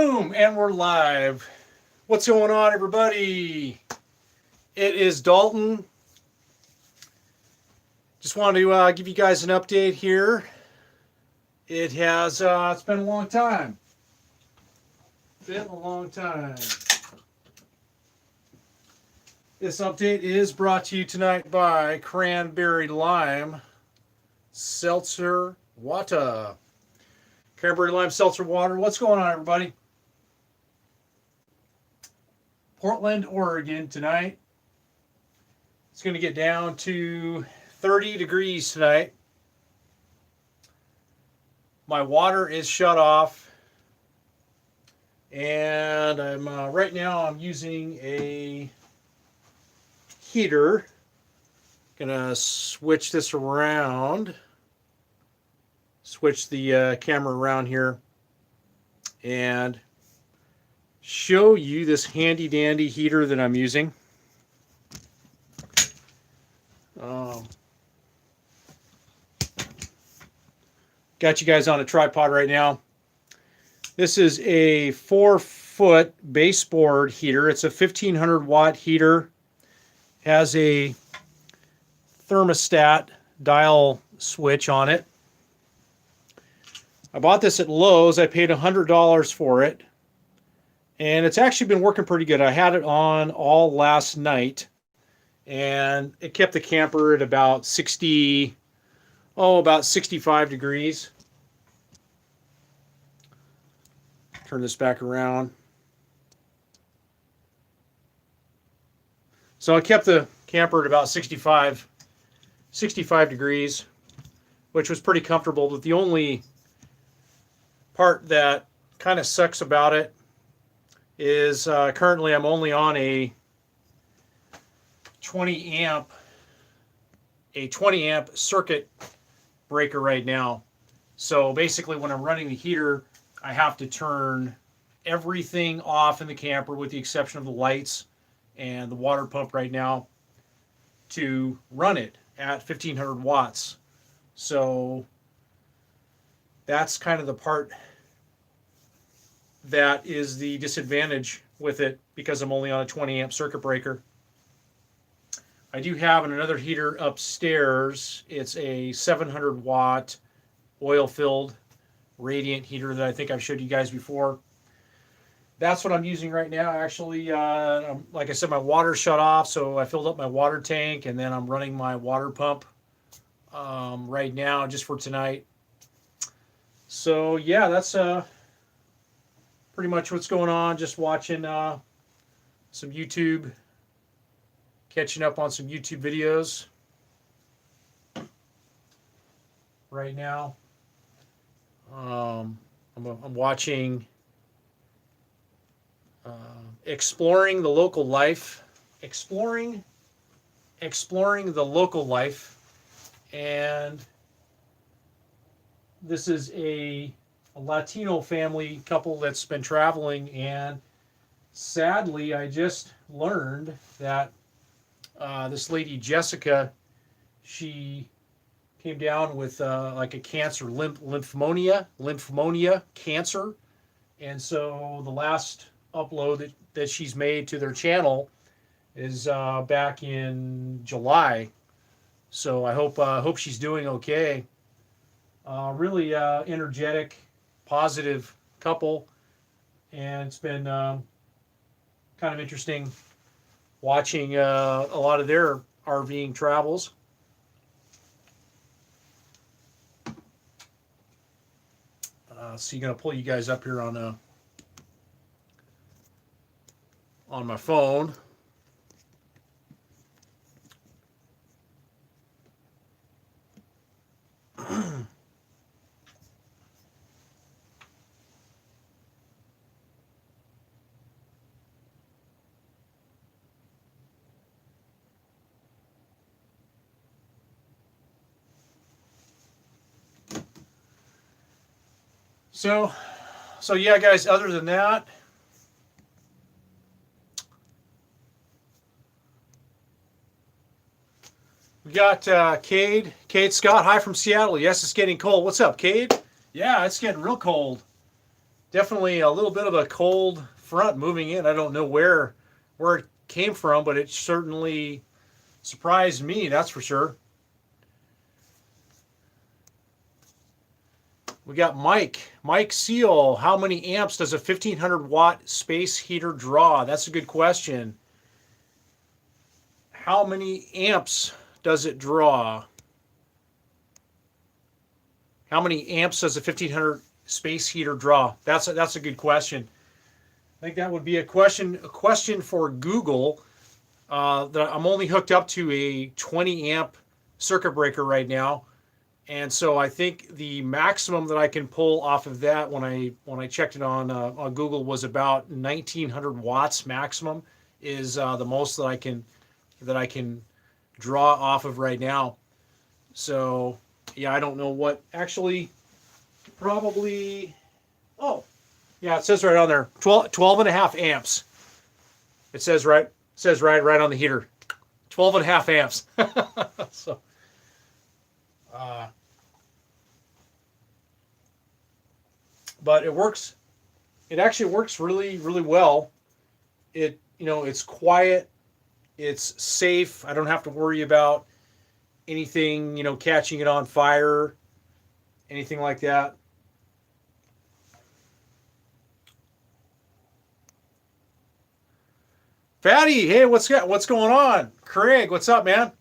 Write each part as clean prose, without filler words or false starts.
Boom, and we're live. What's going on, everybody? It is Dalton. Just wanted to give you guys an update here. It has it's been a long time. This update is brought to you tonight by Cranberry Lime Seltzer Water. Cranberry Lime Seltzer Water. What's going on, everybody? Portland, Oregon tonight. It's going to get down to 30 degrees tonight. My water is shut off. And I'm right now I'm using a heater. Gonna switch this around. Switch the camera around here and show you this handy dandy heater that I'm using. Got you guys on a tripod right now. This is a 4-foot baseboard heater. It's a 1500 watt heater. Has a thermostat dial switch on it. I bought this at Lowe's. I paid $100 for it. And it's actually been working pretty good. I had it on all last night. And it kept the camper at about about 65 degrees. Turn this back around. So I kept the camper at about 65 degrees, which was pretty comfortable. But the only part that kind of sucks about it is currently I'm only on a 20 amp circuit breaker right now. So basically when I'm running the heater, I have to turn everything off in the camper with the exception of the lights and the water pump right now to run it at 1500 watts. So that's kind of the part that is the disadvantage with it because I'm only on a 20 amp circuit breaker. I do have another heater upstairs. It's a 700 watt oil filled radiant heater that I think I've showed you guys before. That's what I'm using right now. Actually, like I said, my water shut off, so I filled up my water tank, and then I'm running my water pump right now just for tonight. So yeah, that's pretty much what's going on. Just watching some YouTube, catching up on some YouTube videos right now. I'm watching exploring the local life, exploring the local life, and this is a Latino family couple that's been traveling, and sadly I just learned that this lady Jessica, she came down with like a cancer, lymphomia cancer. And so the last upload that she's made to their channel is back in July. So I hope she's doing okay. Really energetic, positive couple, and it's been kind of interesting watching a lot of their RVing travels. So you're gonna pull you guys up here on my phone. So yeah, guys, other than that, we got Cade Scott. Hi from Seattle. Yes, it's getting cold. What's up, Cade? Yeah, it's getting real cold definitely a little bit of a cold front moving in. I don't know where it came from, but it certainly surprised me, that's for sure. We got Mike Seal. How many amps does a 1500 watt space heater draw? That's a good question. How many amps does it draw? How many amps does a 1500 space heater draw? That's a good question. I think that would be a question for Google. That I'm only hooked up to a 20 amp circuit breaker right now, and so I think the maximum that I can pull off of that when I checked it on Google was about 1900 watts maximum is the most that I can draw off of right now. So yeah, I don't know what actually probably. Oh yeah, it says right on there 12 and a half amps. It says right on the heater 12 and a half amps. So but it works. It actually works really well. It's quiet, it's safe. I don't have to worry about anything catching it on fire, anything like that. Fatty, hey, what's going on? Craig, what's up, man?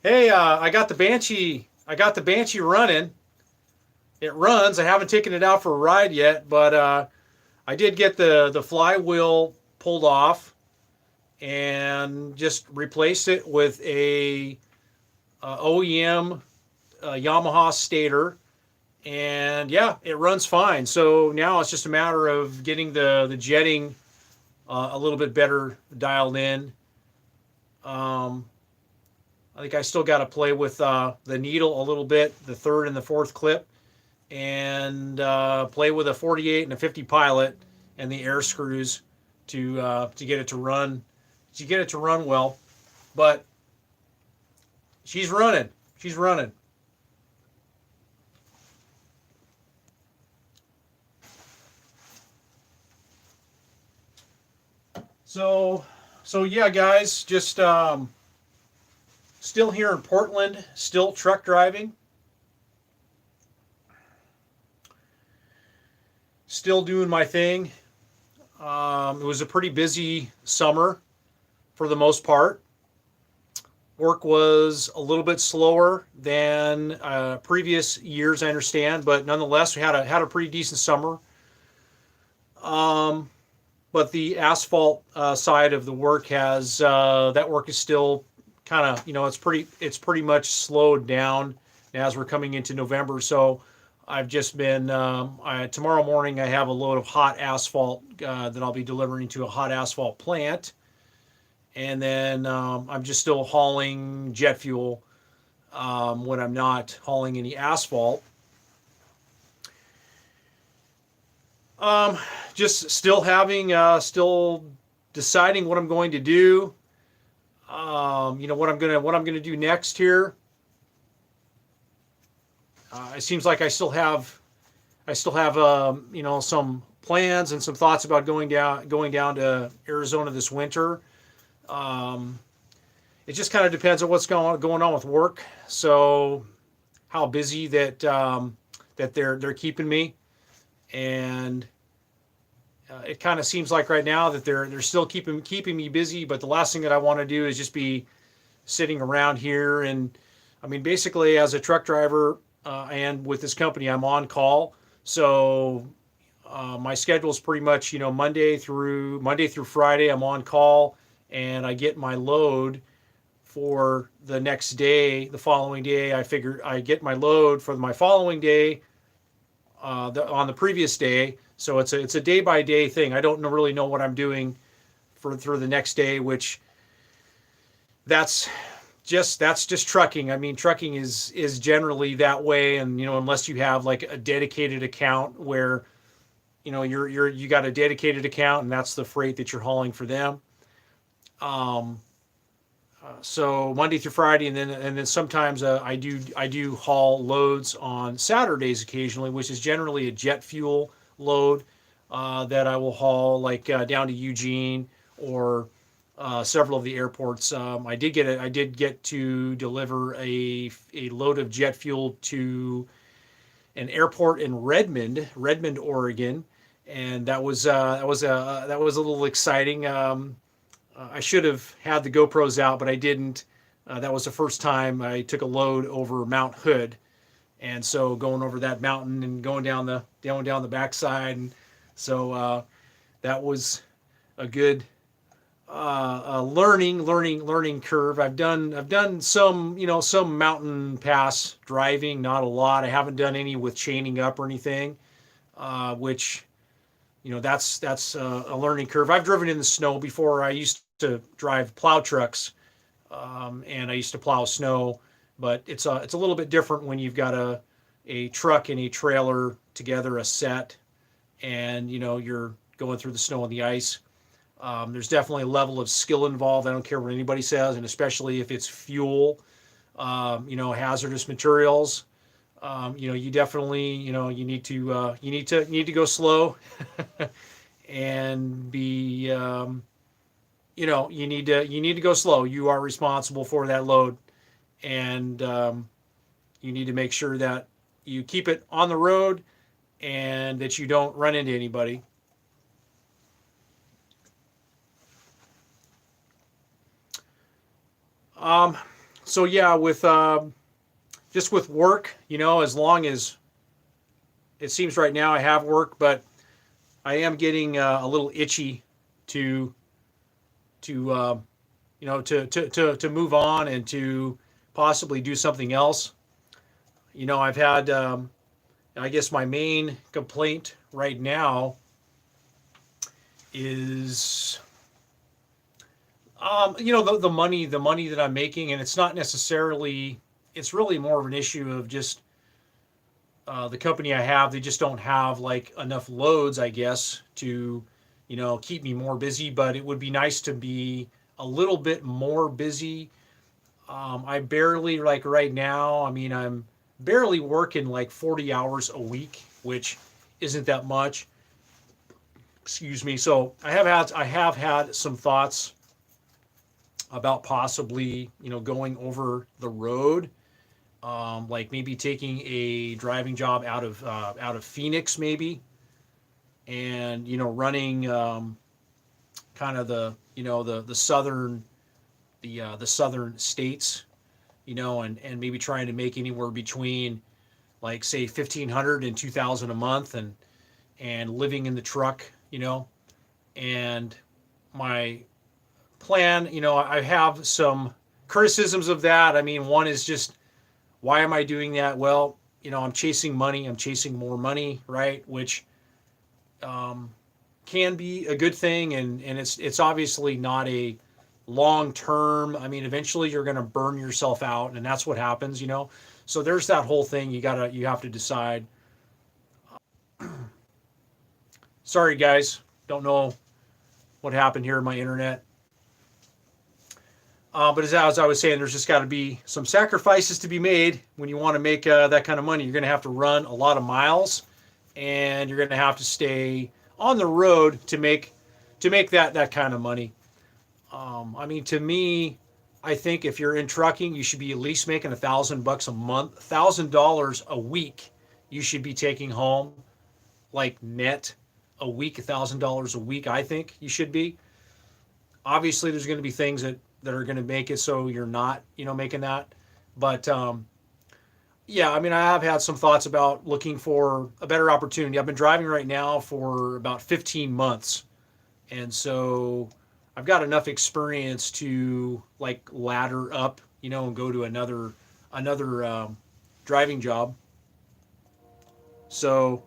Hey, I got the Banshee running. It runs. I haven't taken it out for a ride yet, but I did get the flywheel pulled off and just replaced it with a OEM Yamaha stator, and yeah, it runs fine. So now it's just a matter of getting the jetting a little bit better dialed in. I think I still got to play with the needle a little bit, the third and the fourth clip, and play with a 48 and a 50 pilot and the air screws to get it to run, well. But she's running. So yeah, guys, just still here in Portland, still truck driving, still doing my thing. It was a pretty busy summer for the most part. Work was a little bit slower than previous years, I understand, but nonetheless, we had a pretty decent summer. But the asphalt side of the work that work is still kind of, it's pretty much slowed down as we're coming into November. So I've just been tomorrow morning I have a load of hot asphalt that I'll be delivering to a hot asphalt plant, and then I'm just still hauling jet fuel when I'm not hauling any asphalt. Just still deciding what I'm going to do. What I'm gonna do next here. It seems like I still have some plans and some thoughts about going down to Arizona this winter. It just kind of depends on what's going on with work. So how busy that they're keeping me, and it kind of seems like right now that they're still keeping me busy. But the last thing that I want to do is just be sitting around here. And I mean, basically, as a truck driver and with this company, I'm on call. So my schedule is pretty much Monday through Friday. I'm on call, and I get my load for the next day. The following day, I figure I get my load for my following day on the previous day. So it's a day by day thing. I don't really know what I'm doing for the next day, which that's just trucking. I mean, trucking is generally that way, and unless you have like a dedicated account where you got a dedicated account and that's the freight that you're hauling for them. So Monday through Friday, and then sometimes I do haul loads on Saturdays occasionally, which is generally a jet fuel load that I will haul, like down to Eugene or several of the airports. I did get to deliver a load of jet fuel to an airport in Redmond, Oregon, and that was a little exciting. I should have had the GoPros out, but I didn't. That was the first time I took a load over Mount Hood, and so going over that mountain and going down the backside, and so that was a good learning curve. I've done some some mountain pass driving, not a lot. I haven't done any with chaining up or anything, which that's a learning curve. I've driven in the snow before. I used to drive plow trucks, and I used to plow snow, but it's a little bit different when you've got a truck and a trailer together, a set, and you're going through the snow and the ice. There's definitely a level of skill involved. I don't care what anybody says, and especially if it's fuel, hazardous materials. You definitely, you need to go slow, and be, you need to go slow. You are responsible for that load, and you need to make sure that you keep it on the road and that you don't run into anybody. So yeah, with just with work, as long as it seems right now I have work, but I am getting a little itchy to to move on and to possibly do something else. I've had I guess my main complaint right now is the money that I'm making, and it's not necessarily. It's really more of an issue of just the company I have. They just don't have like enough loads, I guess, to keep me more busy. But it would be nice to be a little bit more busy. I barely, like right now. I mean, I'm barely working like 40 hours a week, which isn't that much. Excuse me. So I have had some thoughts about possibly going over the road, like maybe taking a driving job out of Phoenix maybe, and running kind of the southern the southern states, and maybe trying to make anywhere between like say 1,500 and 2,000 a month, and living in the truck, and my plan, I have some criticisms of that. I mean, one is just, why am I doing that? Well, I'm chasing money. I'm chasing more money, right? Which can be a good thing, and it's obviously not a long term. I mean, eventually you're going to burn yourself out, and that's what happens, So there's that whole thing. You have to decide. Sorry, guys. Don't know what happened here in my internet. But as I was saying, there's just got to be some sacrifices to be made when you want to make that kind of money. You're going to have to run a lot of miles, and you're going to have to stay on the road to make that kind of money. I mean, to me, I think if you're in trucking, you should be at least making $1,000 a month, $1,000 a week. You should be taking home, like net a week, $1,000 a week. I think you should be. Obviously, there's going to be things that are going to make it so you're not, making that. But yeah, I mean, I have had some thoughts about looking for a better opportunity. I've been driving right now for about 15 months, and so I've got enough experience to like ladder up, and go to another driving job. So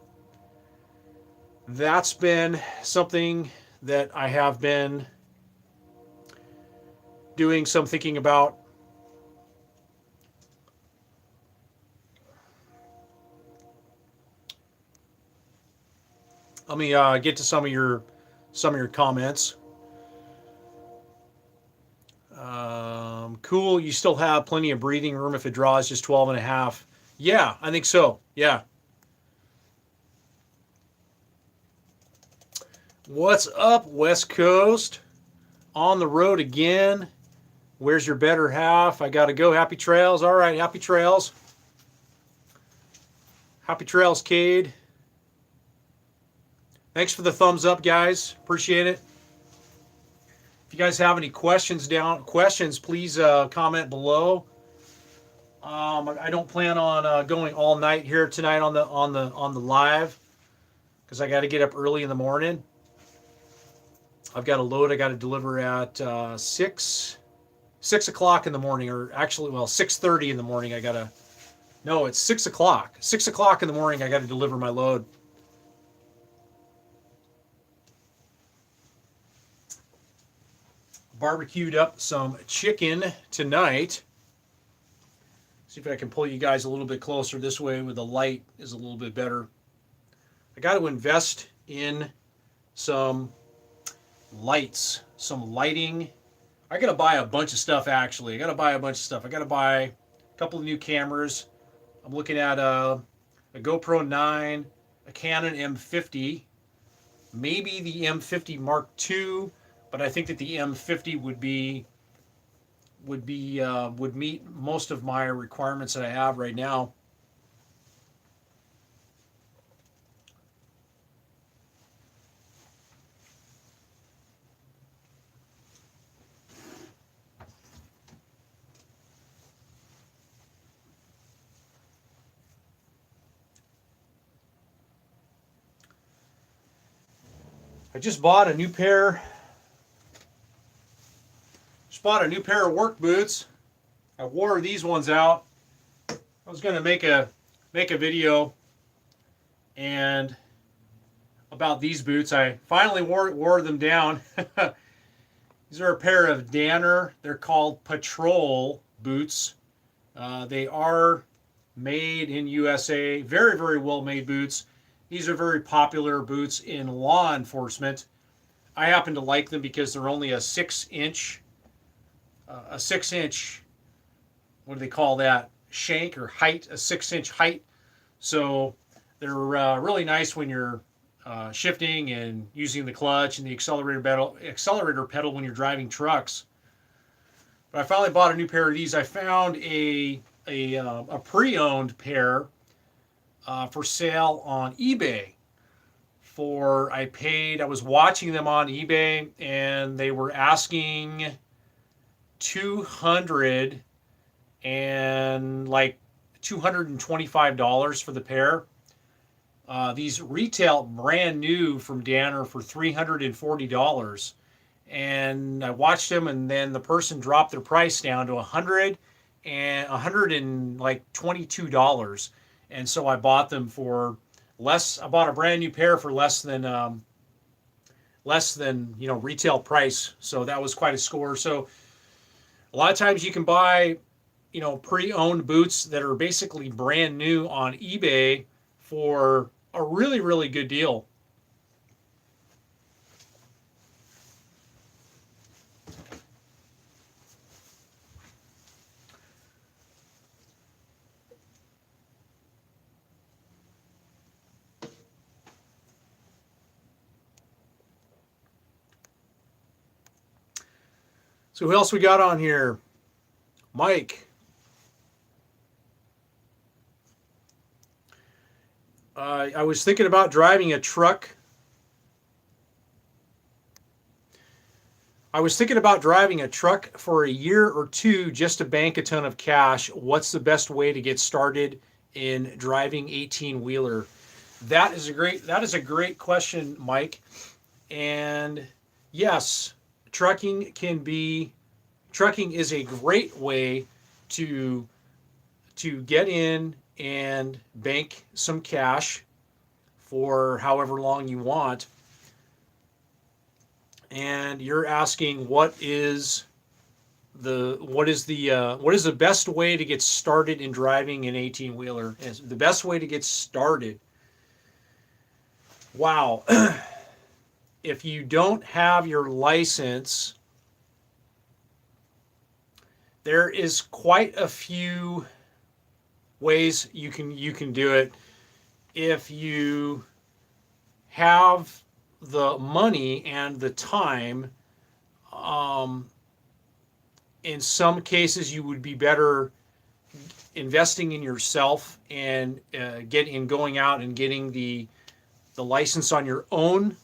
that's been something that I have been doing some thinking about. Let me get to some of your comments. Cool. You still have plenty of breathing room if it draws just 12 and a half. Yeah, I think so. Yeah. What's up, West Coast? On the road again. Where's your better half? I gotta go. Happy trails. All right, happy trails. Happy trails, Cade. Thanks for the thumbs up, guys. Appreciate it. If you guys have any questions, please comment below. I don't plan on going all night here tonight on the live because I got to get up early in the morning. I've got a load I got to deliver at 6 o'clock in the morning, or actually, well, 6:30 in the morning. No, it's 6 o'clock. 6 o'clock in the morning, I got to deliver my load. Barbecued up some chicken tonight. See if I can pull you guys a little bit closer this way where the light is a little bit better. I got to invest in some lights, some lighting. I got to buy a bunch of stuff, actually. I got to buy a couple of new cameras. I'm looking at a GoPro 9, a Canon M50, maybe the M50 Mark II, but I think that the M50 would meet most of my requirements that I have right now. I just bought a new pair of work boots. I wore these ones out. I was going to make a video and about these boots. I finally wore them down. These are a pair of Danner. They're called Patrol boots. They are made in USA. Very, very well made boots. These are very popular boots in law enforcement. I happen to like them because they're only a 6-inch, what do they call that? Shank or height, a 6-inch height. So they're really nice when you're shifting and using the clutch and the accelerator pedal when you're driving trucks. But I finally bought a new pair of these. I found a pre-owned pair for sale on eBay. I was watching them on eBay and they were asking $225 for the pair. These retail brand new from Danner for $340. And I watched them, and then the person dropped their price down to $122. And so I bought them for less. I bought a brand new pair for less than retail price. So that was quite a score. So a lot of times you can buy, pre-owned boots that are basically brand new on eBay for a really, really good deal. So who else we got on here? Mike. I was thinking about driving a truck. For a year or two just to bank a ton of cash. What's the best way to get started in driving 18-wheeler? That is a great question, Mike. And yes, trucking is a great way to get in and bank some cash for however long you want. And you're asking what is the best way to get started in driving an 18-wheeler? The best way to get started. Wow. If you don't have your license, there is quite a few ways you can do it. If you have the money and the time. Um, in some cases, you would be better investing in yourself and going out and getting the license on your own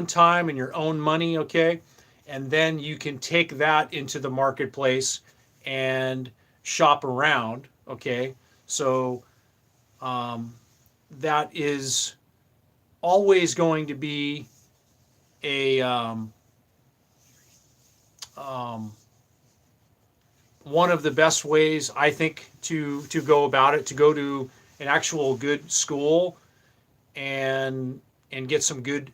time and your own money, okay? And then you can take that into the marketplace and shop around, okay? So um, that is always going to be a um, one of the best ways I think to go about it, to go to an actual good school and get some good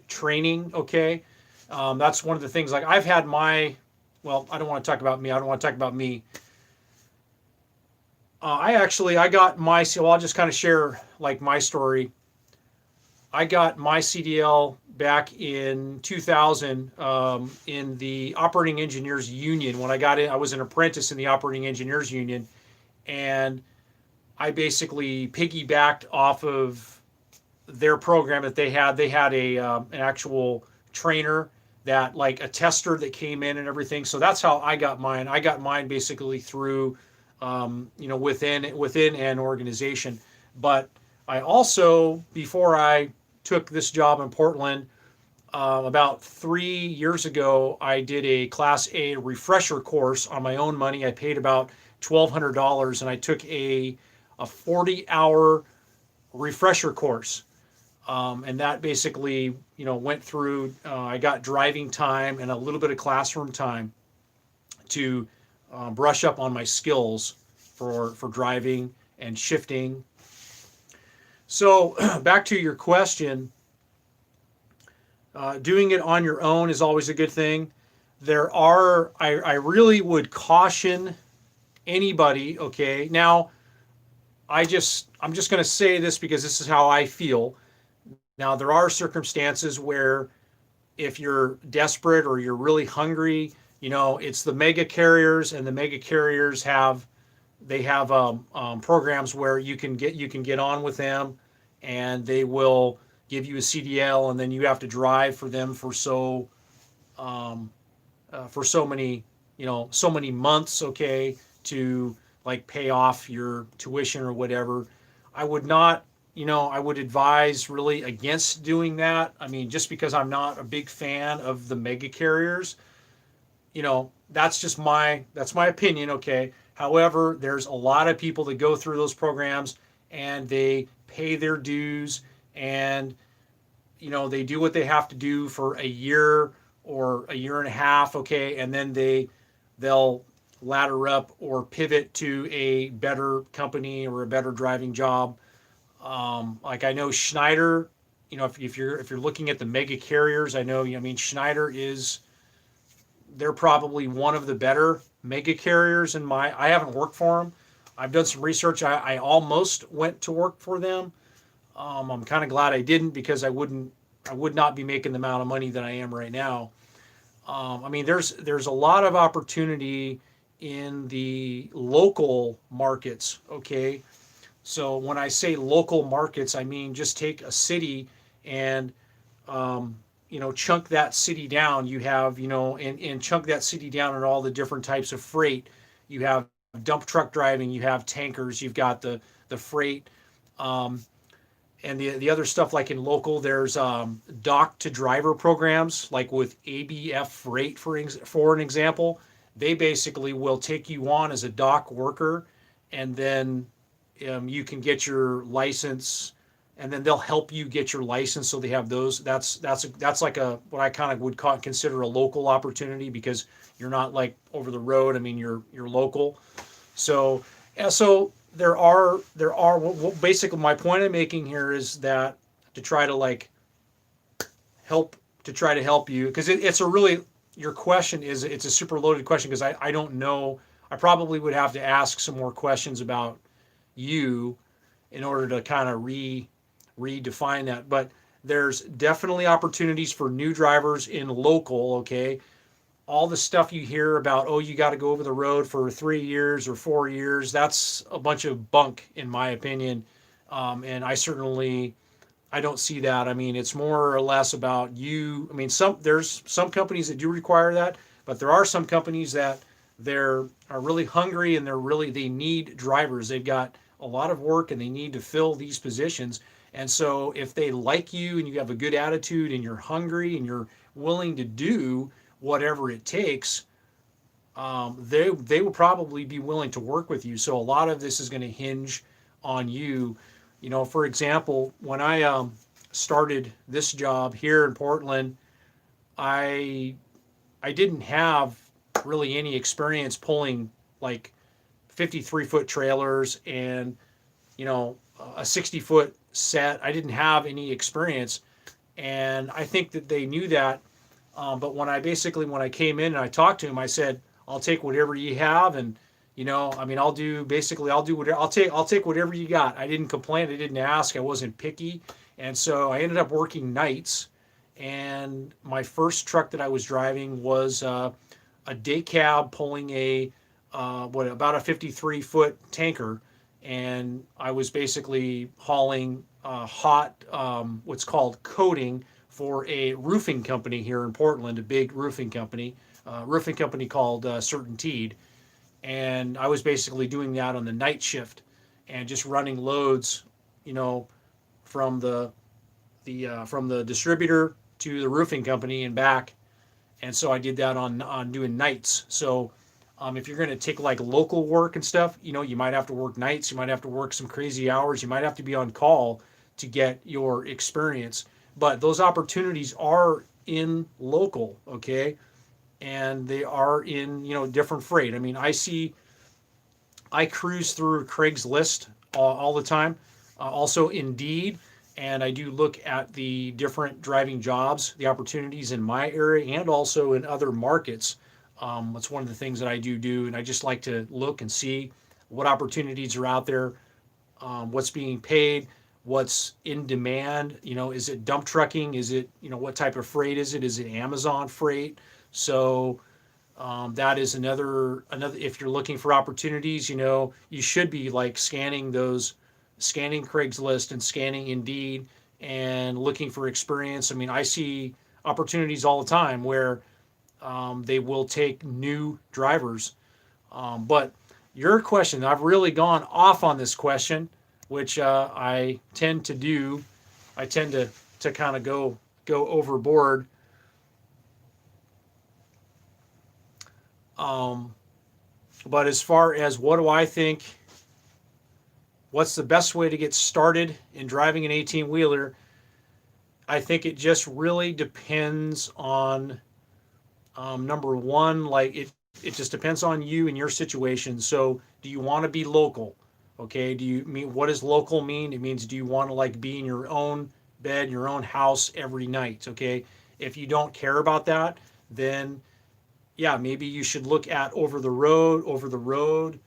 training. Okay, that's one of the things. Like I've had my, well, I don't want to talk about me. I don't want to talk about me. I got my. Well, I'll just kind of share like my story. I got my CDL back in 2000 in the Operating Engineers Union. When I got in, I was an apprentice in the Operating Engineers Union, and I basically piggybacked off of their program that they had. They had an actual trainer that like a tester that came in and everything. So that's how I got mine. I got mine basically through within an organization. But I also, before I took this job in Portland, about 3 years ago, I did a Class A refresher course on my own money. I paid about $1,200, and I took a 40-hour refresher course. And that basically, went through. I got driving time and a little bit of classroom time to brush up on my skills for driving and shifting. So back to your question, doing it on your own is always a good thing. I really would caution anybody. Okay, now I'm just going to say this because this is how I feel. Now, there are circumstances where if you're desperate or you're really hungry, it's the mega carriers, and the mega carriers have programs where you can get on with them, and they will give you a CDL, and then you have to drive for them for so many so many months, okay, to like pay off your tuition or whatever. I would not I would advise really against doing that. I mean, just because I'm not a big fan of the mega carriers, that's my opinion, okay? However, there's a lot of people that go through those programs and they pay their dues, and they do what they have to do for a year or a year and a half, okay? And then they'll ladder up or pivot to a better company or a better driving job. Like I know Schneider, if you're looking at the mega carriers, Schneider they're probably one of the better mega carriers I haven't worked for them. I've done some research. I almost went to work for them. I'm kind of glad I didn't, because I would not be making the amount of money that I am right now. There's a lot of opportunity in the local markets. Okay. So when I say local markets, I mean just take a city and chunk that city down. You have and chunk that city down in all the different types of freight. You have dump truck driving, you have tankers, you've got the freight, and the other stuff. Like in local, there's dock to driver programs, like with ABF Freight for an example. They basically will take you on as a dock worker, and then you can get your license, and then they'll help you get your license. So they have those. That's like what I kind of would consider a local opportunity, because you're not like over the road. You're local. So basically my point I'm making here is that to try to help you, because it's a really, your question it's a super loaded question, because I don't know. I probably would have to ask some more questions about you in order to kind of redefine that. But there's definitely opportunities for new drivers in local. Okay, all the stuff you hear about, oh, you got to go over the road for 3 years or 4 years, that's a bunch of bunk in my opinion. And I certainly I don't see that. I mean, it's more or less about you. I mean, there's some companies that do require that, but there are some companies that they're are really hungry and they need drivers. They've got a lot of work and they need to fill these positions. And so if they like you and you have a good attitude and you're hungry and you're willing to do whatever it takes, they will probably be willing to work with you. So a lot of this is going to hinge on you. You know, for example, when I started this job here in Portland, I I didn't have really any experience pulling like 53-foot trailers and a 60-foot set. I didn't have any experience, and I think that they knew that. But when I came in and I talked to him, I said, "I'll take whatever you have," and I mean, I'll do whatever. I'll take whatever you got. I didn't complain. I didn't ask. I wasn't picky, and so I ended up working nights. And my first truck that I was driving was a day cab pulling about a 53-foot tanker, and I was basically hauling hot what's called coating for a roofing company here in Portland, a big roofing company called Certainteed, and I was basically doing that on the night shift and just running loads, you know, from the distributor to the roofing company and back. And so I did that on doing nights. So if you're going to take like local work and stuff, you might have to work nights. You might have to work some crazy hours. You might have to be on call to get your experience. But those opportunities are in local, okay? And they are in, different freight. I mean, I cruise through Craigslist all the time, also Indeed, and I do look at the different driving jobs, the opportunities in my area and also in other markets. That's one of the things that I do, and I just like to look and see what opportunities are out there, what's being paid, what's in demand. Is it dump trucking? Is it, what type of freight is it? Is it Amazon freight? So that is another. If you're looking for opportunities, you should be like scanning Craigslist and scanning Indeed and looking for experience. I mean, I see opportunities all the time where they will take new drivers. But your question, I've really gone off on this question, which I tend to do. I tend to kind of go overboard. But as far as what do I think, what's the best way to get started in driving an 18-wheeler, I think it just really depends on number one, like it just depends on you and your situation. So do you want to be local? Okay, what does local mean? It means, do you want to like be in your own bed, your own house every night? Okay, if you don't care about that, then yeah, maybe you should look at over the road,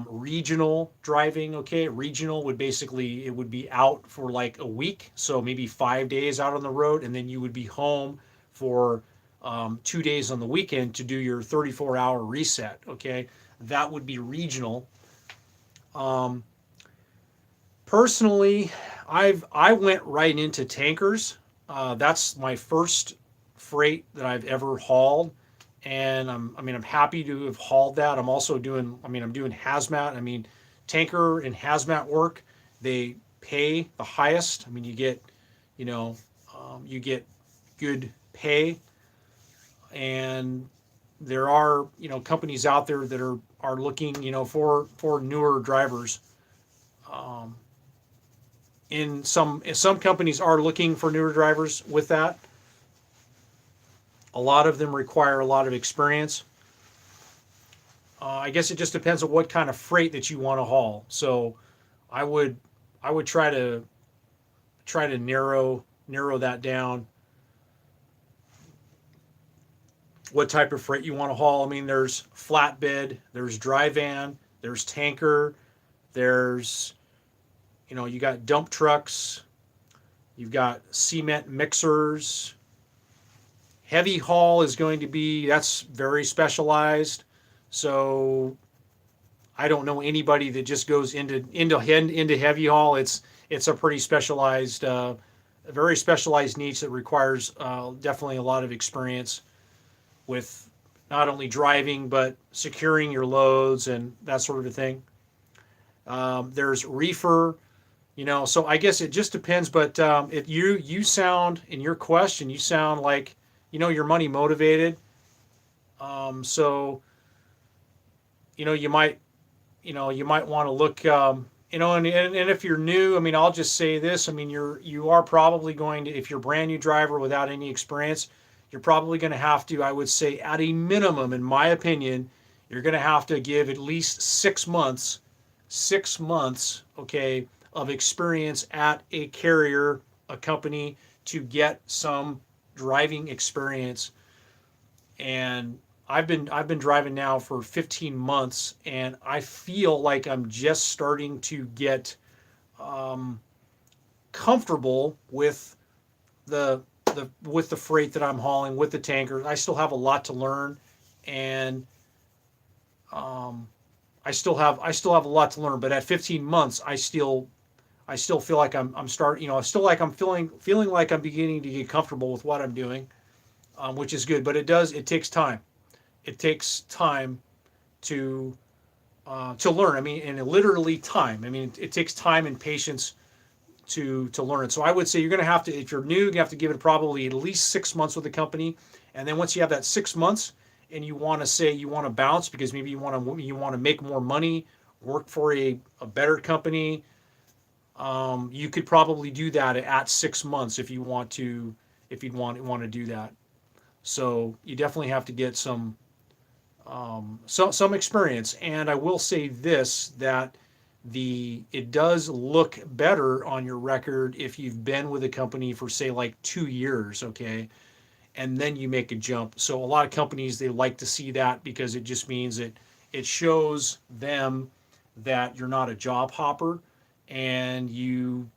regional driving. Okay, regional would basically, it would be out for like a week, so maybe 5 days out on the road, and then you would be home for 2 days on the weekend to do your 34-hour reset. Okay, that would be regional. Personally, I went right into tankers. That's my first freight that I've ever hauled, and I'm happy to have hauled that. I'm also doing I'm doing hazmat. I mean, tanker and hazmat work, they pay the highest. I mean, you get good pay, and there are companies out there that are looking for newer drivers. In some companies are looking for newer drivers with that. A lot of them require a lot of experience. I guess it just depends on what kind of freight that you want to haul. So I would try to narrow that down. What type of freight you want to haul? I mean, there's flatbed, there's dry van, there's tanker, there's you got dump trucks, you've got cement mixers. Heavy haul is going to be, that's very specialized. So I don't know anybody that just goes into heavy haul. It's it's a pretty specialized, a very specialized niche that requires definitely a lot of experience with not only driving but securing your loads and that sort of a thing. There's reefer, so I guess it just depends. But you sound in your question, you sound like you're money motivated. So you might want to look. And if you're new, I mean, I'll just say this. I mean, you are probably going to, if you're a brand new driver without any experience, you're probably going to have to, I would say, at a minimum, in my opinion, you're going to have to give at least 6 months, 6 months, okay, of experience at a carrier, a company, to get some driving experience. And I've been driving now for 15 months, and I feel like I'm just starting to get um, comfortable with the freight that I'm hauling, with the tankers. I still have a lot to learn, and um, I still have a lot to learn. But at 15 months, I still feel like I'm starting. I still like I'm feeling like I'm beginning to get comfortable with what I'm doing, which is good. But it takes time. It takes time to learn. I mean, and literally time. I mean, it takes time and patience to learn it. So I would say you're going to have to, if you're new, you have to give it probably at least 6 months with the company, and then once you have that 6 months, and you want to say you want to bounce because maybe you want to make more money, work for a better company, you could probably do that at 6 months if you want to, if you'd want to do that. So you definitely have to get some experience. And I will say this, that it does look better on your record if you've been with a company for, say, like 2 years, okay, and then you make a jump. So a lot of companies, they like to see that because it just means it shows them that you're not a job hopper, and you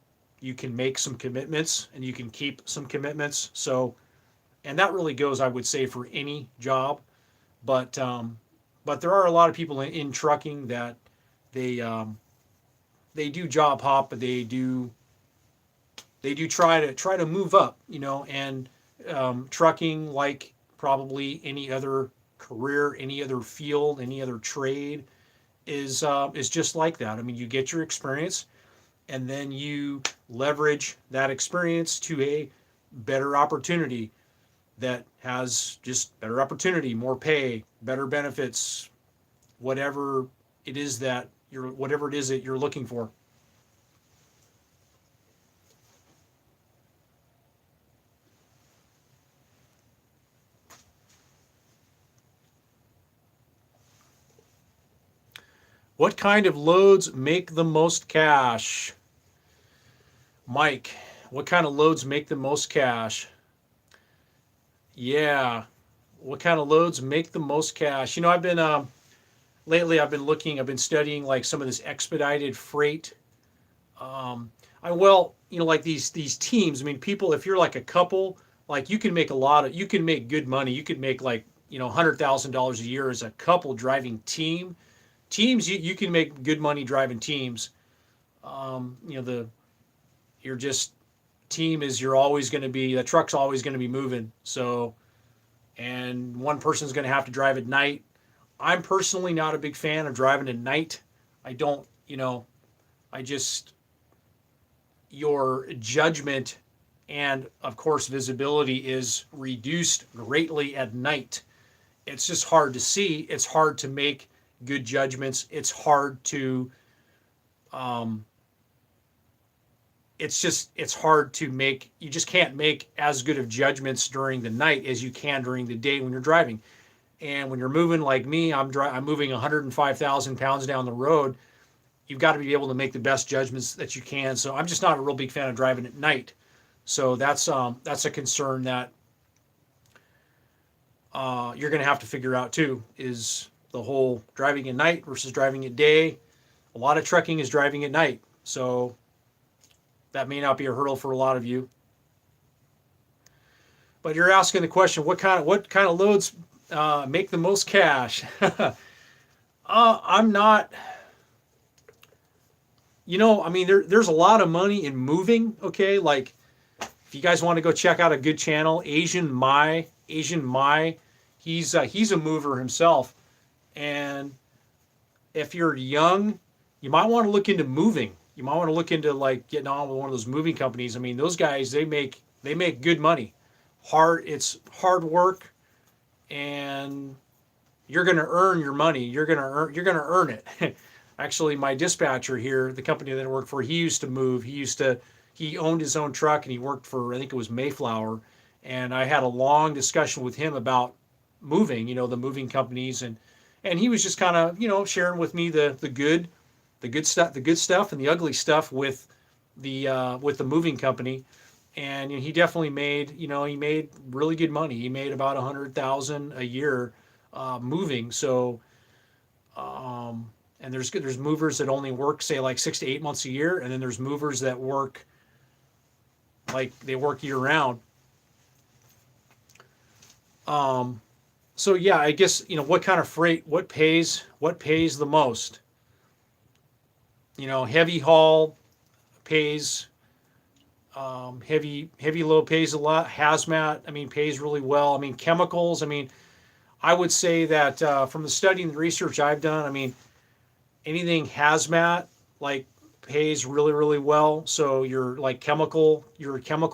can make some commitments and you can keep some commitments. So, and that really goes, I would say, for any job. But there are a lot of people in trucking that they do job hop, but they do try to move up, and trucking, like probably any other career, any other field, any other trade, is just like that. I mean, you get your experience, and then you leverage that experience to a better opportunity that has just better opportunity, more pay, better benefits, whatever whatever it is that you're looking for. What kind of loads make the most cash? Mike, what kind of loads make the most cash? Yeah, what kind of loads make the most cash? I've been lately. I've been studying like some of this expedited freight. Like these teams. I mean, people. If you're like a couple, like you can make good money. You could make like $100,000 a year as a couple driving teams. You can make good money driving teams. The you're just team is you're always going to be the truck's always going to be moving. So, and one person's going to have to drive at night. I'm personally not a big fan of driving at night. I don't, I just, your judgment and of course visibility is reduced greatly at night. It's just hard to see. It's hard to make good judgments. Um, it's hard to make, you just can't make as good of judgments during the night as you can during the day when you're driving. And when you're moving like me, I'm moving 105,000 pounds down the road. You've got to be able to make the best judgments that you can. So I'm just not a real big fan of driving at night. So that's a concern that you're going to have to figure out too, is the whole driving at night versus driving at day. A lot of trucking is driving at night. So that may not be a hurdle for a lot of you. But you're asking the question, what kind of loads make the most cash? I'm not, I mean, there's a lot of money in moving. Okay, like if you guys want to go check out a good channel, Asian Mai, he's a mover himself, and if you're young, you might want to look into moving. You might want to look into like getting on with one of those moving companies. I mean, those guys they make good money. It's hard work, and you're going to earn your money. You're going to earn it. Actually, my dispatcher here, the company that I work for, he used to move. He owned his own truck and he worked for, I think it was Mayflower, and I had a long discussion with him about moving, the moving companies, and he was just kind of, sharing with me the good stuff and the ugly stuff with the moving company. And he definitely made really good money. He made about 100,000 a year moving. So and there's movers that only work, say, like 6 to 8 months a year, and then there's movers that work like they work year round. Um, so yeah, I guess what kind of freight, what pays the most. Heavy haul pays, heavy load pays a lot. Hazmat, I mean, pays really well. I mean, chemicals. I mean, I would say that from the study and the research I've done, I mean, anything hazmat like pays really really well. So your chemical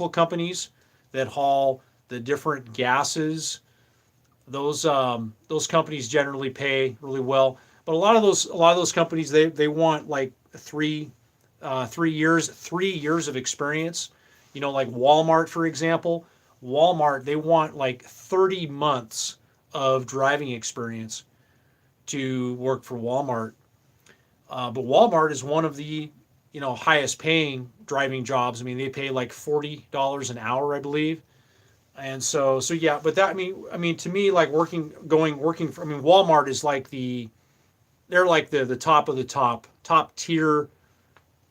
companies that haul the different gases, those companies generally pay really well. But a lot of those companies, they want like 3 years of experience. Like Walmart, for example. Walmart, they want like 30 months of driving experience to work for Walmart. But Walmart is one of the highest paying driving jobs. I mean, they pay like $40 an hour, I believe. And so yeah. But that, I mean, to me, like working for, I mean, Walmart is like they're like the top of the top tier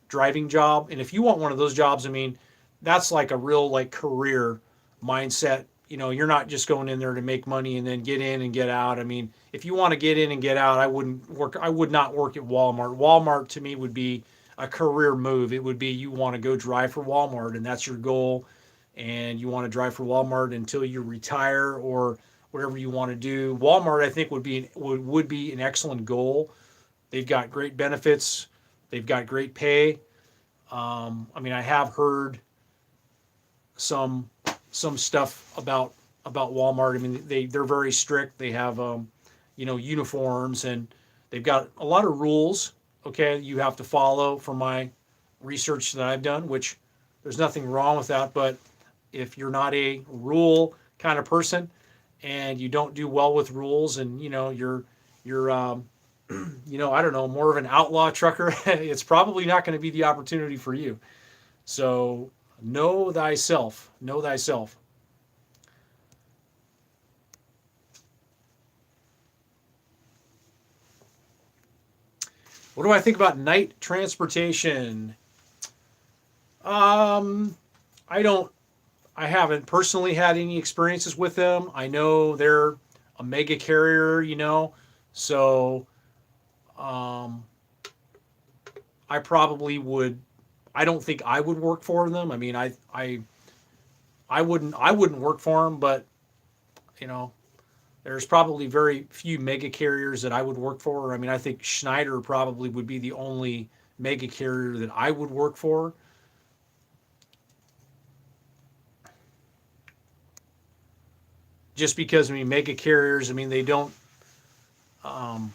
driving job. And if you want one of those jobs, I mean, that's like a real like career mindset. You're not just going in there to make money and then get in and get out. I mean, if you want to get in and get out, I would not work at Walmart. Walmart to me would be a career move. It would be, you want to go drive for Walmart and that's your goal, and you want to drive for Walmart until you retire or whatever you want to do. Walmart, I think, would be an excellent goal. They've got great benefits. They've got great pay. I mean, I have heard some stuff about Walmart. I mean, they're very strict. They have uniforms, and they've got a lot of rules. Okay, you have to follow from my research that I've done, which there's nothing wrong with that. But if you're not a rule kind of person and you don't do well with rules, and you're I don't know, more of an outlaw trucker, it's probably not going to be the opportunity for you. So know thyself. Know thyself. What do I think about night transportation? Um, I don't. I haven't personally had any experiences with them. I know they're a mega carrier, so um, I probably would. I don't think I would work for them. I mean, I wouldn't work for them, but you know, there's probably very few mega carriers that I would work for. I mean, I think Schneider probably would be the only mega carrier that I would work for. Just because, I mean, mega carriers, I mean, they don't, um,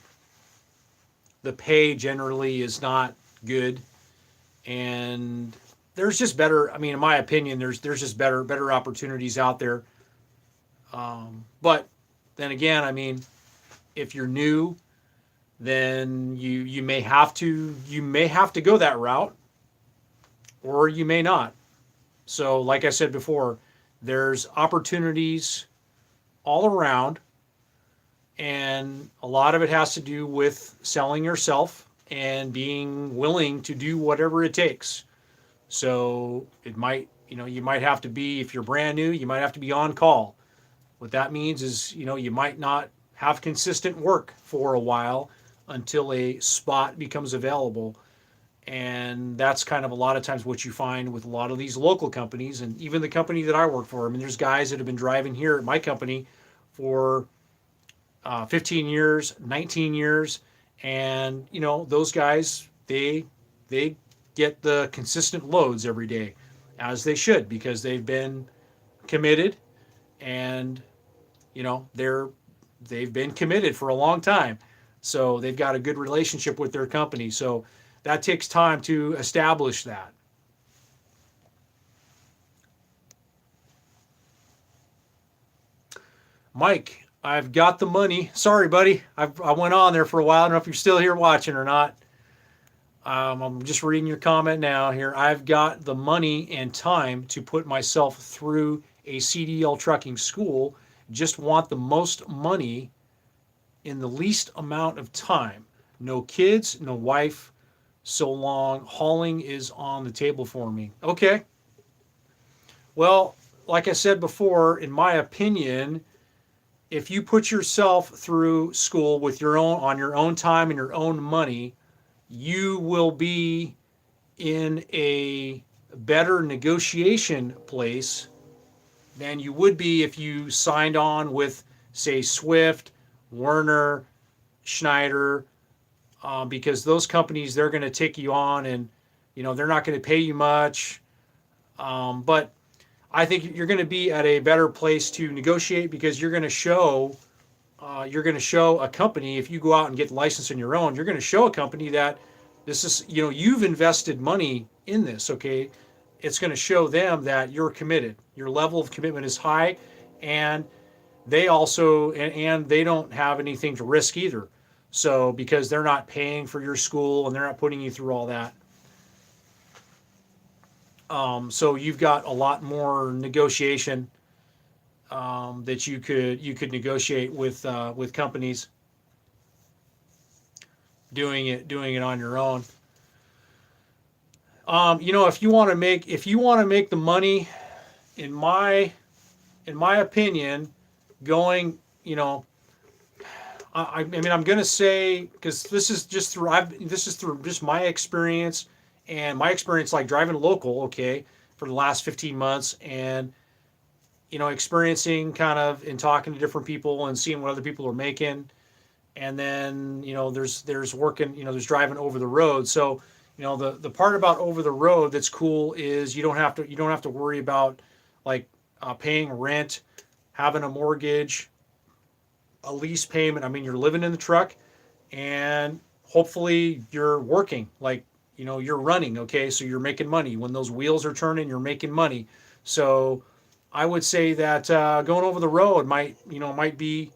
the pay generally is not good, and there's just better. I mean, in my opinion, there's just better opportunities out there. But then again, I mean, if you're new, then you may have to go that route, or you may not. So, like I said before, there's opportunities all around, and a lot of it has to do with selling yourself and being willing to do whatever it takes. So you might have to be, if you're brand new, you might have to be on call. What that means is, you might not have consistent work for a while until a spot becomes available. And that's kind of a lot of times what you find with a lot of these local companies, and even the company that I work for. I mean, there's guys that have been driving here at my company for 15 years, 19 years, and those guys, they get the consistent loads every day, as they should, because they've been committed, and they've been committed for a long time, so they've got a good relationship with their company. So that takes time to establish that. Mike, I've got the money. Sorry, buddy. I went on there for a while. I don't know if you're still here watching or not. I'm just reading your comment now here. I've got the money and time to put myself through a CDL trucking school. Just want the most money in the least amount of time. No kids, no wife. So long. Hauling is on the table for me. Okay. Well, like I said before, in my opinion, if you put yourself through school with your own on your own time and your own money, you will be in a better negotiation place than you would be if you signed on with, say, Swift, Werner, Schneider, because those companies, they're going to take you on, and they're not going to pay you much. But I think you're going to be at a better place to negotiate, because you're going to show a company, if you go out and get licensed on your own, you're going to show a company that this is, you've invested money in this. Okay, it's going to show them that you're committed. Your level of commitment is high, and they also and they don't have anything to risk either. So because they're not paying for your school and they're not putting you through all that. So you've got a lot more negotiation that you could negotiate with companies doing it on your own. If you want to make the money, in my opinion, going, I mean, I'm gonna say, because this is through just my experience, and my experience like driving local, okay, for the last 15 months, and experiencing kind of and talking to different people and seeing what other people are making, and then there's working, there's driving over the road. So the part about over the road that's cool is you don't have to worry about, like, paying rent, having a mortgage, a lease payment. I mean, you're living in the truck, and hopefully you're working, like, you're running, okay, so you're making money. When those wheels are turning, you're making money. So I would say that going over the road might be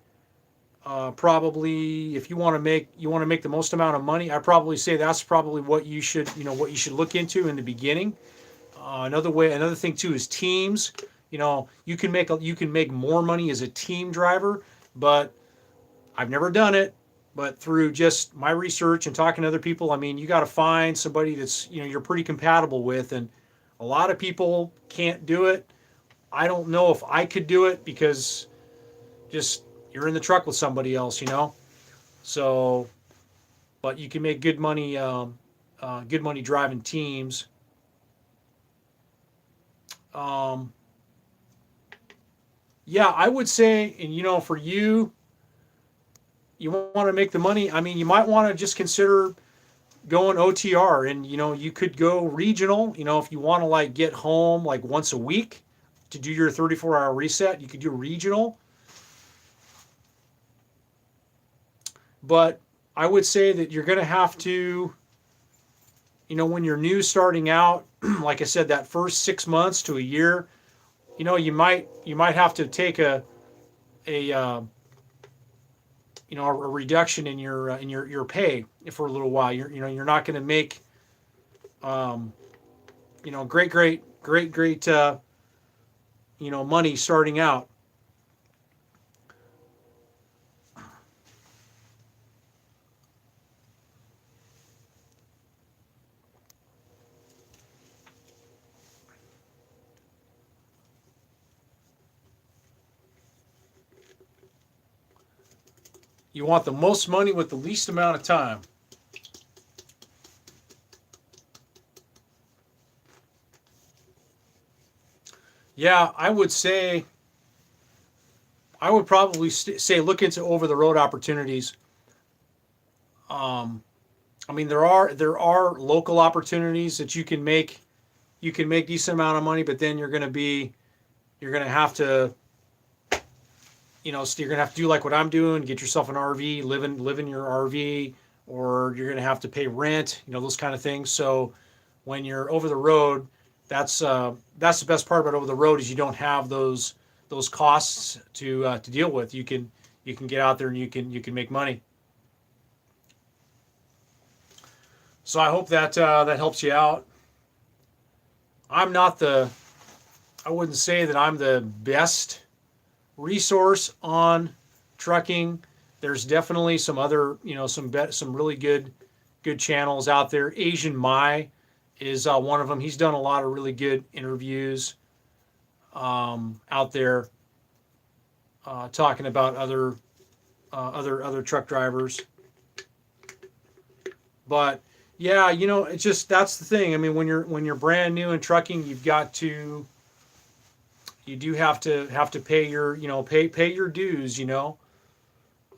probably, if you want to make the most amount of money, I probably say that's probably what you should look into in the beginning. Another thing too is teams. You can make more money as a team driver, but I've never done it. But through just my research and talking to other people, I mean, you got to find somebody that's you're pretty compatible with, and a lot of people can't do it. I don't know if I could do it, because just you're in the truck with somebody else. So, but you can make good money driving teams. Um, yeah, I would say, and for you want to make the money. I mean, you might want to just consider going OTR, and you could go regional. If you want to, like, get home like once a week to do your 34-hour reset, you could do regional. But I would say that you're going to have to, when you're new starting out, like I said, that first 6 months to a year, you might have to take a reduction in your pay for a little while. You're not going to make great money starting out. You want the most money with the least amount of time. Yeah, I would probably say look into over the road opportunities. Um, I mean, there are local opportunities that you can make decent amount of money, but then you're going to have to you're going to have to do like what I'm doing, get yourself an RV, live in your RV, or you're going to have to pay rent, those kind of things. So when you're over the road, that's the best part about over the road is you don't have those costs to deal with. You can get out there and you can make money. So I hope that that helps you out. I'm not the I wouldn't say that I'm the best resource on trucking. There's definitely some other some really good channels out there. Asian Mai is one of them. He's done a lot of really good interviews out there talking about other truck drivers. But yeah, it's just that's the thing. I mean, when you're brand new in trucking, you do have to pay your pay your dues,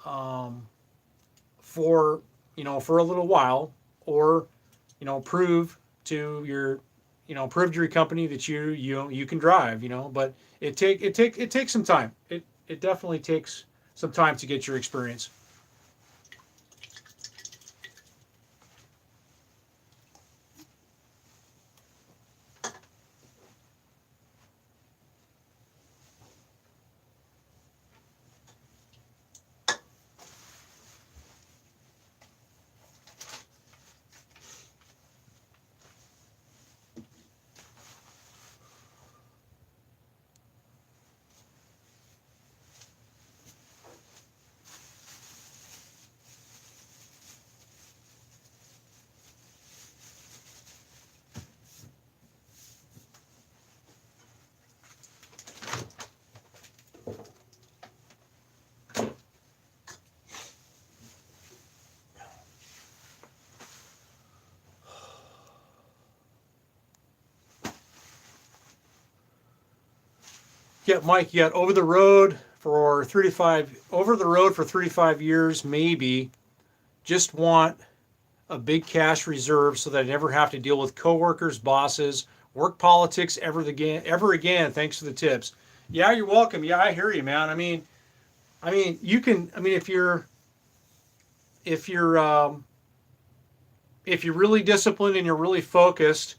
um, for for a little while, or prove to your prove to your company that you can drive, but it takes some time. It definitely takes some time to get your experience. Yeah, Mike, yet over the road for 35 years, maybe. Just want a big cash reserve so that I never have to deal with coworkers, bosses, work politics ever again. Thanks for the tips. Yeah, you're welcome. Yeah, I hear you, man. You can. I mean, if you're if you're really disciplined and you're really focused,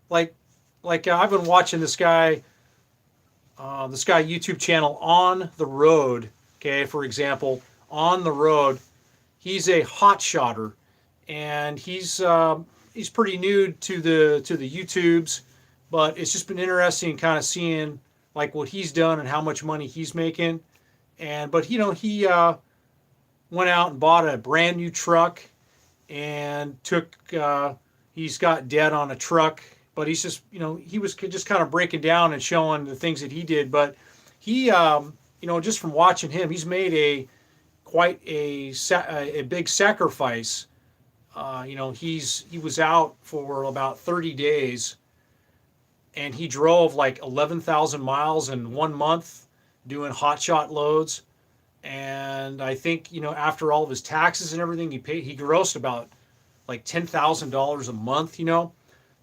like I've been watching this guy YouTube channel On the Road. Okay, for example, On the Road, he's a hot shotter, and he's pretty new to the YouTubes, but it's just been interesting kind of seeing like what he's done and how much money he's making. And but he went out and bought a brand new truck and he's got debt on a truck, but he's just he was just kind of breaking down and showing the things that he did. But he just from watching him, he's made quite a big sacrifice. He was out for about 30 days, and he drove like 11,000 miles in 1 month doing hot shot loads. And I think after all of his taxes and everything, he grossed about like $10,000 a month.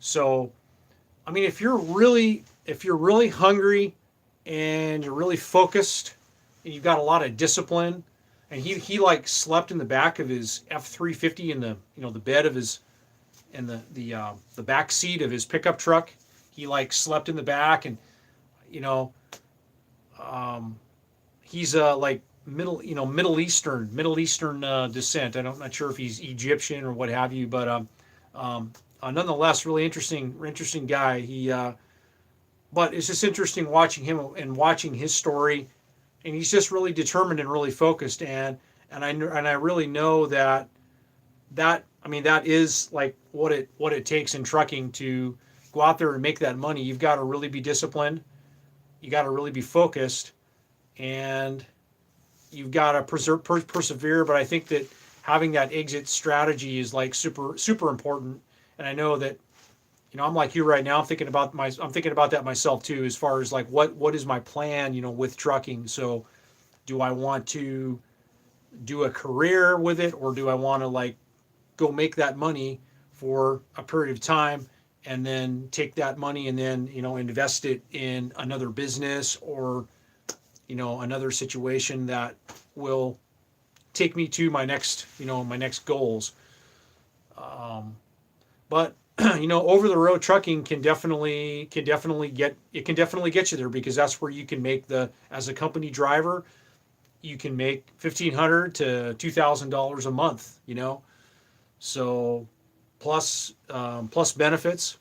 So I mean, if you're really hungry and you're really focused and you've got a lot of discipline, and he like slept in the back of his F-350 in the the bed of his in the back seat of his pickup truck. He like slept in the back, and you know um, he's like Middle Eastern descent. I'm not sure if he's Egyptian or what have you, but nonetheless, really interesting guy. But it's just interesting watching him and watching his story, and he's just really determined and really focused. And I really know that I mean that is like what it takes in trucking to go out there and make that money. You've got to really be disciplined. You got to really be focused, and you've got to persevere. But I think that having that exit strategy is like super important. And I know that I'm like you right now. I'm thinking about that myself too, as far as like what is my plan, with trucking. So do I want to do a career with it, or do I want to like go make that money for a period of time and then take that money and then invest it in another business, or another situation that will take me to my next goals. But over the road trucking can definitely get you there, because that's where you can make the as a company driver, you can make $1,500 to $2,000 a month. So plus benefits.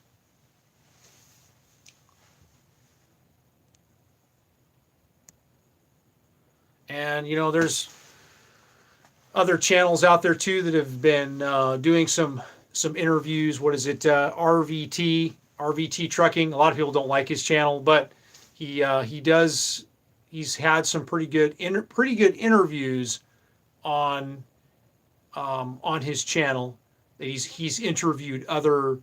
And there's other channels out there too that have been doing some interviews. What is it? RVT Trucking. A lot of people don't like his channel, but he does. He's had some pretty good interviews on his channel. He's interviewed other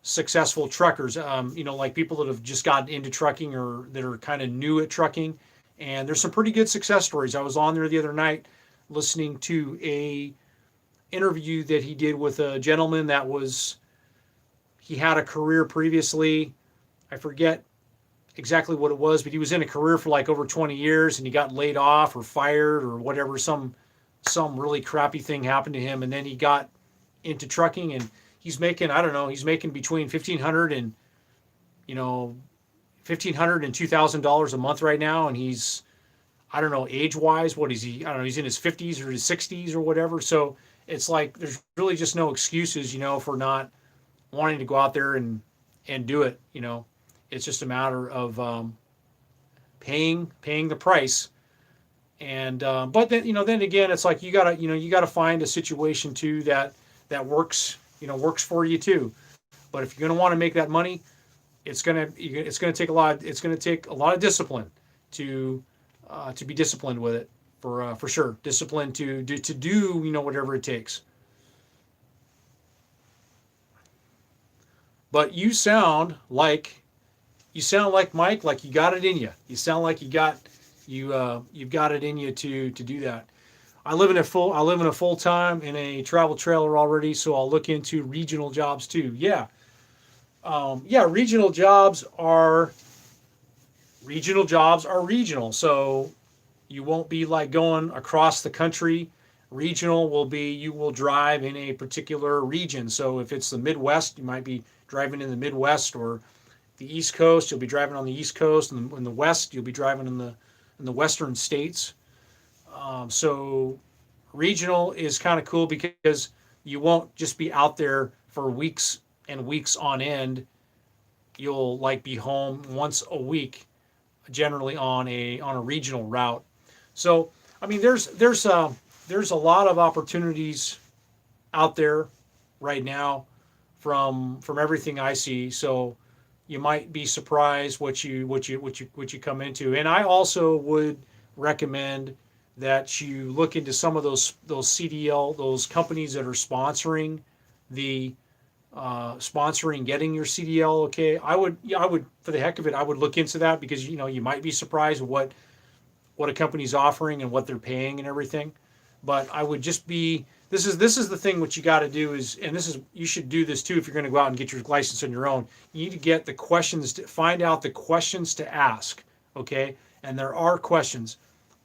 successful truckers. Like people that have just gotten into trucking or that are kind of new at trucking. And there's some pretty good success stories. I was on there the other night listening to a interview that he did with a gentleman he had a career previously. I forget exactly what it was, but he was in a career for like over 20 years and he got laid off or fired or whatever. Some really crappy thing happened to him, and then he got into trucking, and he's making, I don't know, he's making between $1,500 and $2,000 a month right now. And he's, I don't know, age wise, what is he? I don't know, he's in his 50s or his 60s or whatever. So it's like there's really just no excuses, for not wanting to go out there and do it. It's just a matter of paying the price. And but then again, it's like you gotta find a situation too that works for you too. But if you're gonna want to make that money, it's gonna take a lot. It's gonna take a lot of discipline to be disciplined with it, for sure. Discipline to do whatever it takes. But you sound like Mike, like you got it in you. You sound like you've got it in you to do that. I live in a full time in a travel trailer already, so I'll look into regional jobs too. Yeah. Regional jobs are regional. So you won't be like going across the country. Regional will be you will drive in a particular region. So if it's the Midwest, you might be driving in the Midwest, or the East Coast, you'll be driving on the East Coast, and in the West, you'll be driving in the Western states. So regional is kind of cool because you won't just be out there for weeks and weeks on end. You'll like be home once a week, generally on a regional route. So I mean, there's a lot of opportunities out there right now from everything I see. So you might be surprised what you come into. And I also would recommend that you look into some of those CDL, those companies that are sponsoring getting your CDL. Okay, I would for the heck of it, I would look into that, because you might be surprised what a company's offering and what they're paying and everything. But I would just be this is the thing. What you got to do is, and you should do this too if you're going to go out and get your license on your own. You need to get the questions to find out the questions to ask. Okay, and there are questions.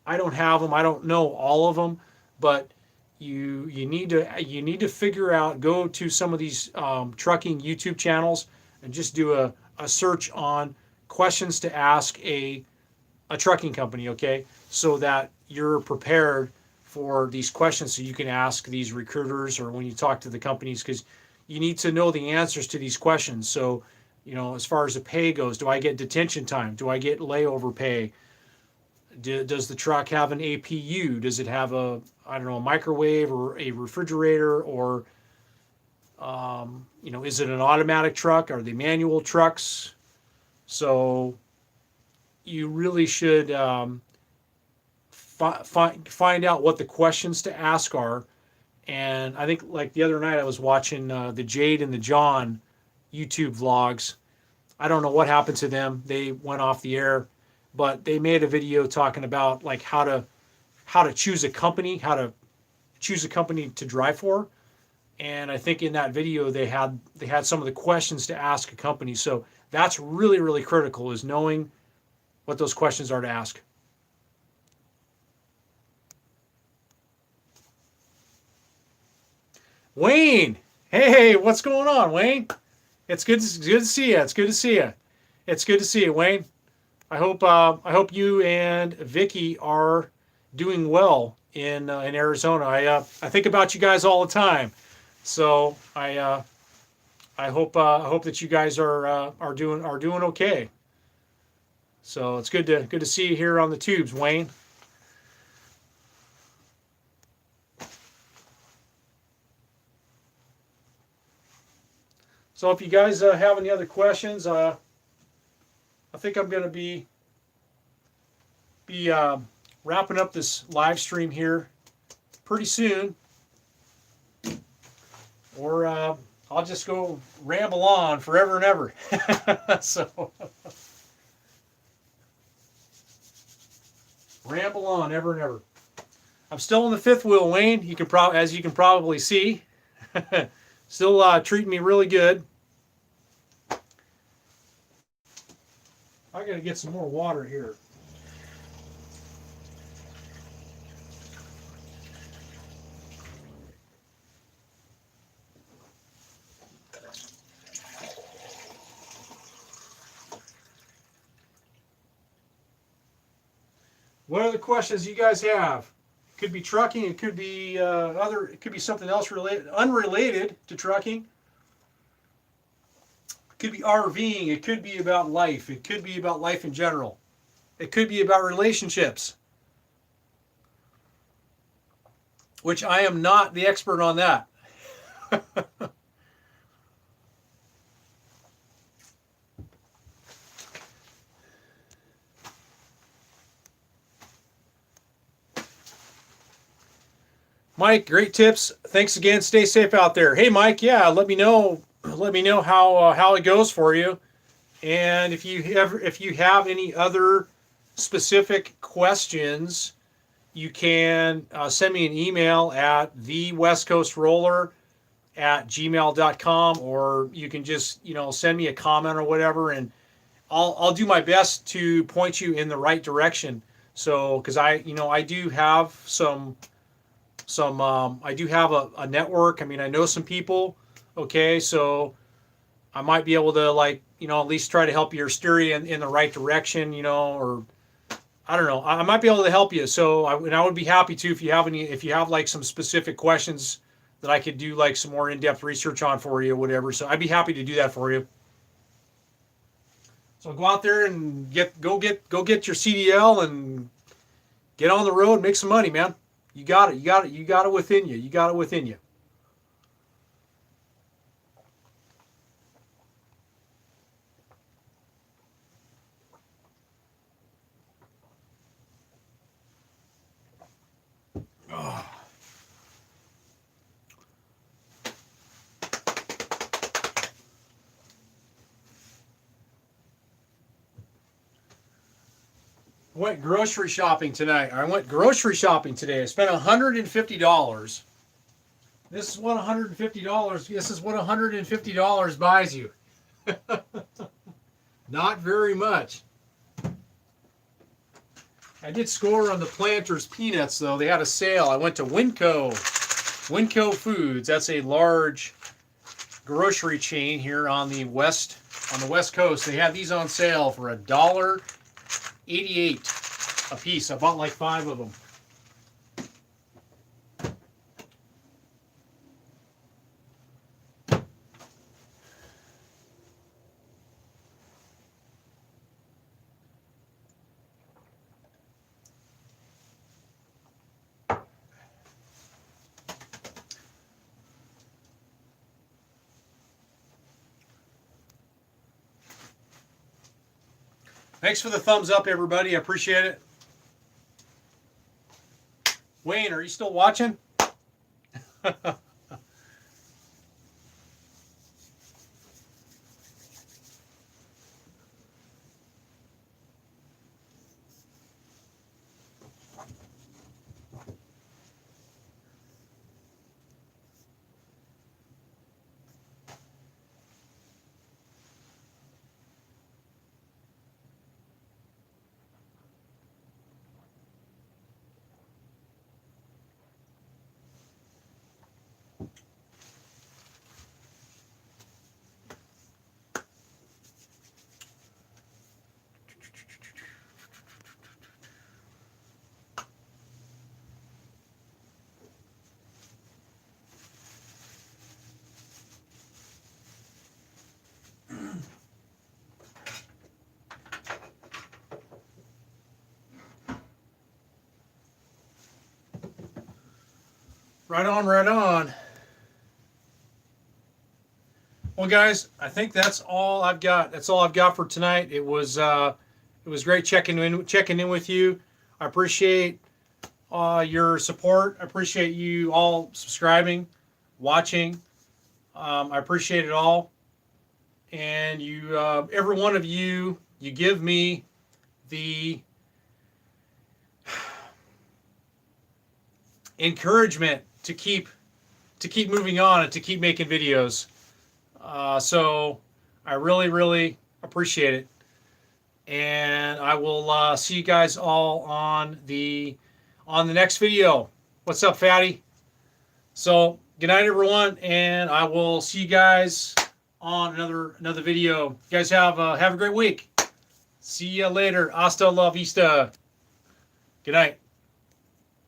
I don't have them. I don't know all of them, but you need to figure out. Go to some of these trucking YouTube channels and just do a search on questions to ask a trucking company. Okay, so that you're prepared for these questions, so you can ask these recruiters or when you talk to the companies, because you need to know the answers to these questions. So, as far as the pay goes, do I get detention time? Do I get layover pay? Does the truck have an APU? Does it have a microwave or a refrigerator? Or, is it an automatic truck? Are they manual trucks? So you really should find out what the questions to ask are. And I think, like the other night, I was watching the Jade and the John YouTube vlogs. I don't know what happened to them. They went off the air, but they made a video talking about like how to choose a company, how to choose a company to drive for. And I think in that video they had some of the questions to ask a company. So that's really, really critical, is knowing what those questions are to ask. Wayne, hey, what's going on, Wayne? It's good to see you. It's good to see you. It's good to see you, Wayne. I hope you and Vicky are doing well in Arizona. I think about you guys all the time. So I hope that you guys are doing okay. So it's good to see you here on the tubes, Wayne. So if you guys have any other questions, I think I'm going to be wrapping up this live stream here pretty soon, or I'll just go ramble on forever and ever. So ramble on ever and ever. I'm still in the fifth wheel, Wayne. As you can probably see, still treating me really good. I gotta get some more water here. What other questions you guys have? It could be trucking. It could be It could be something else unrelated to trucking. It could be RVing. It could be about life. It could be about life in general. It could be about relationships, which I am not the expert on that. Mike, great tips. Thanks again. Stay safe out there. Hey, Mike. Yeah, let me know. Let me know how it goes for you. And if you have any other specific questions, you can send me an email at thewestcoastroller@gmail.com, or you can just send me a comment or whatever, and I'll do my best to point you in the right direction. So because I do have I do have a network. I mean, I know some people. Okay, so I might be able to at least try to help you or steer you in the right direction, or I don't know. I might be able to help you. So I would be happy to if you have like some specific questions that I could do like some more in-depth research on for you or whatever. So I'd be happy to do that for you. So go out there and go get your CDL and get on the road, make some money, man. You got it. You got it within you. You got it within you. Oh. Went grocery shopping tonight. I went grocery shopping today. I spent $150. This is what $150. This is what $150 buys you. Not very much. I did score on the Planters peanuts though. They had a sale. I went to Winco Foods. That's a large grocery chain here on the West Coast. They had these on sale for $1.88 a piece. I bought like 5 of them. Thanks for the thumbs up, everybody. I appreciate it. Wayne, are you still watching? Right on, right on. Well, guys, I think that's all I've got. That's all I've got for tonight. It was great checking in with you. I appreciate your support. I appreciate you all subscribing, watching. I appreciate it all. And you, every one of you, you give me the encouragement to keep moving on and to keep making videos. So I really, really appreciate it. And I will see you guys all on the next video. What's up, Fatty? So good night, everyone, and I will see you guys on another video. You guys have a great week. See you later. Hasta la vista. Good night.